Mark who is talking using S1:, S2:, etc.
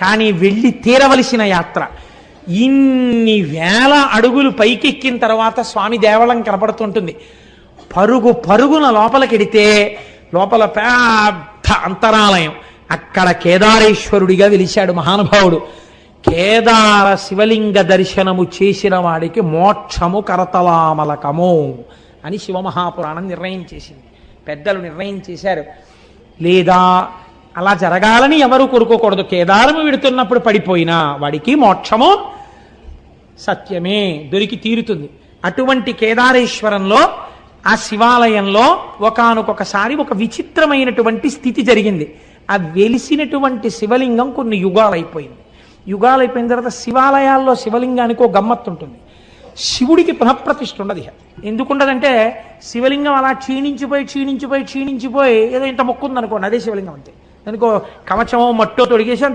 S1: కానీ వెళ్ళి తీరవలసిన యాత్ర. ఇన్ని వేల అడుగులు పైకెక్కిన తర్వాత స్వామి దేవళం కనపడుతుంటుంది. పరుగు పరుగున లోపలికెడితే లోపల పెద్ద అంతరాలయం. అక్కడ కేదారేశ్వరుడిగా వెలిశాడు మహానుభావుడు. కేదార శివలింగ దర్శనము చేసిన వాడికి మోక్షము కరతలామలకము అని శివమహాపురాణం నిర్ణయం చేసింది. పెద్దలు నిర్ణయం చేశారు. లేదా అలా జరగాలని ఎవరు కోరుకోకూడదు. కేదారము విడుతున్నప్పుడు పడిపోయినా వాడికి మోక్షము సత్యమే దొరికి తీరుతుంది. అటువంటి కేదారేశ్వరంలో ఆ శివాలయంలో ఒకానొకసారి ఒక విచిత్రమైనటువంటి స్థితి జరిగింది. ఆ వెలిసినటువంటి శివలింగం కొన్ని యుగాలైపోయింది. యుగాలైపోయిన తర్వాత శివాలయాల్లో శివలింగానికి ఒక గమ్మత్తు ఉంటుంది. శివుడికి పునఃప్రతిష్ఠ ఉండదు. ఎందుకుండదంటే శివలింగం అలా క్షీణించిపోయి ఏదో ఇంత మొక్కుంది అనుకోండి, అదే శివలింగం అంతే. దానికో కవచమో మట్టో తొడిగేసి